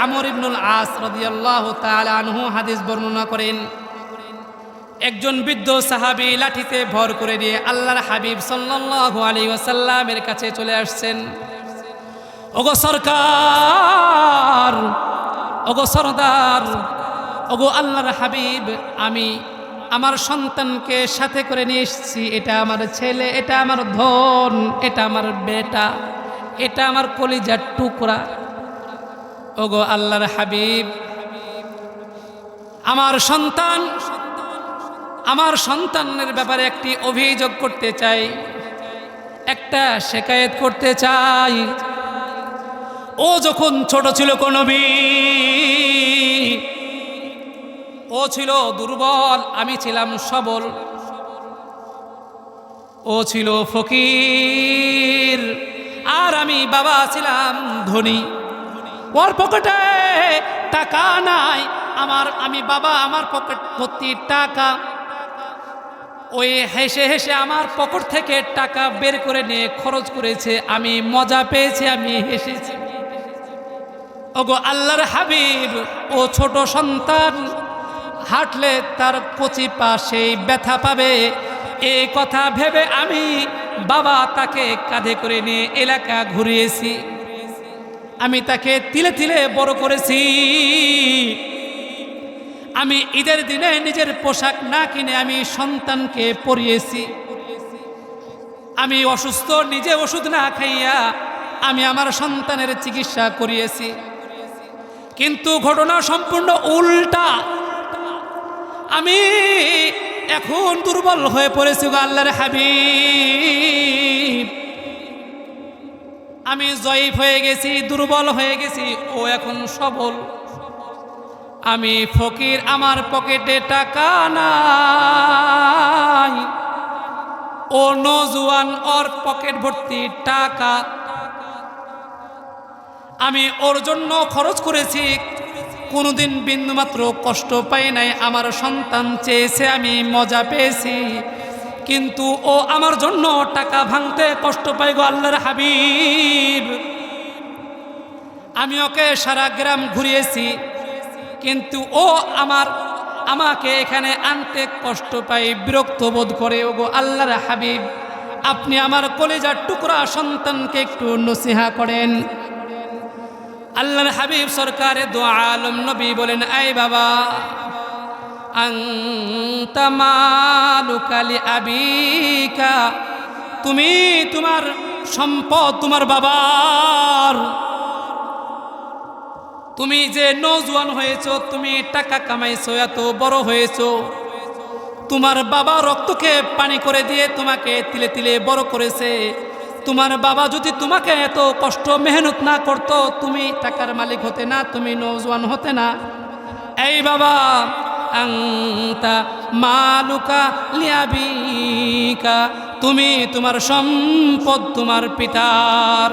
আমর ইবনুল আস রাদিয়াল্লাহু তাআলা আনহু হাদিস বর্ণনা করেন, একজন বৃদ্ধ সাহাবী লাঠিতে ভর করে নিয়ে আল্লাহর হাবিব সাল্লাল্লাহু আলাইহি ওয়াসাল্লামের কাছে চলে আসছেন। ওগো সরকার, ওগো সরদার, ওগো আল্লাহর হাবিব, আমি আমার সন্তানকে সাথে করে নিয়ে এসেছি। এটা আমার ছেলে, এটা আমার ধন, এটা আমার বেটা, এটা আমার কলিজার টুকরা। ওগো আল্লাহর হাবিব, আমার সন্তানের ব্যাপারে একটি অভিযোগ করতে চাই, একটা শিকায়েত করতে চাই। ও যখন ছোট ছিল গো নবী, ও ছিল দুর্বল, আমি ছিলাম সবল। ও ছিল ফকির আর আমি বাবা ছিলাম ধনী। ওর পকেটে টাকা নাই, আমি বাবা, আমার পকেট ভর্তি টাকা। ওই হেসে হেসে আমার পকেট থেকে টাকা বের করে নিয়ে খরচ করেছে, আমি মজা পেয়েছি, আমি হেসেছি। ওগো আল্লাহর হাবিব, ও ছোট সন্তান হাঁটলে তার কচি পা সেই ব্যথা পাবে, এই কথা ভেবে আমি বাবা তাকে কাঁধে করে নিয়ে এলাকা ঘুরিয়েছি। আমি তাকে তিলে তিলে বড় করেছি। আমি ঈদের দিনে নিজের পোশাক না কিনে আমি সন্তানকে পরিয়েছি। আমি অসুস্থ, নিজে ওষুধ না খাইয়া আমি আমার সন্তানের চিকিৎসা করিয়েছি। কিন্তু ঘটনা সম্পূর্ণ উল্টা। আমি এখন দুর্বল হয়ে পড়েছি গো আল্লাহর হাবিব, আমি জয়ীফ হয়ে গেছি, দুর্বল হয়ে গেছি। ও এখন সবল, আমি ফকির, আমার পকেটে টাকা নাই। ও নওজোয়ান, ওর পকেট ভর্তি টাকা। আমি ওর জন্য খরচ করেছি, কোনোদিন বিন্দুমাত্র কষ্ট পাই নাই। আমার সন্তান চেয়েছে, আমি মজা পেয়েছি। কিন্তু ও আমার জন্য টাকা ভাঙতে কষ্ট পাই গো আল্লাহর হাবিব। আমি ওকে সারা গ্রাম ঘুরিয়েছি, কিন্তু ও আমাকে এখানে আনতে কষ্ট পাই, বিরক্ত বোধ করে। ওগো আল্লাহর হাবিব, আপনি আমার কলিজার টুকরা সন্তানকে একটু নসিহা করেন। আল্লাহর হাবিব সরকারে দো আলম নবী বলেন, আই বাবা, আনতা মালুকা লিআবিকা, তুমি তোমার সম্পদ তোমার বাবার। তুমি যে নওজোয়ান হয়েছো, তুমি টাকা কামাইছো, এত বড় হয়েছো, তোমার বাবা রক্তকে পানি করে দিয়ে তোমাকে তিলে তিলে বড় করেছে। তোমার বাবা যদি তোমাকে এত কষ্ট মেহনত না করতো, তুমি টাকার মালিক হতে না, তুমি নওজোয়ান হতে না। এই বাবা, আনতা মালুকা লিআবিকা, তুমি তোমার সম্পদ তোমার পিতার।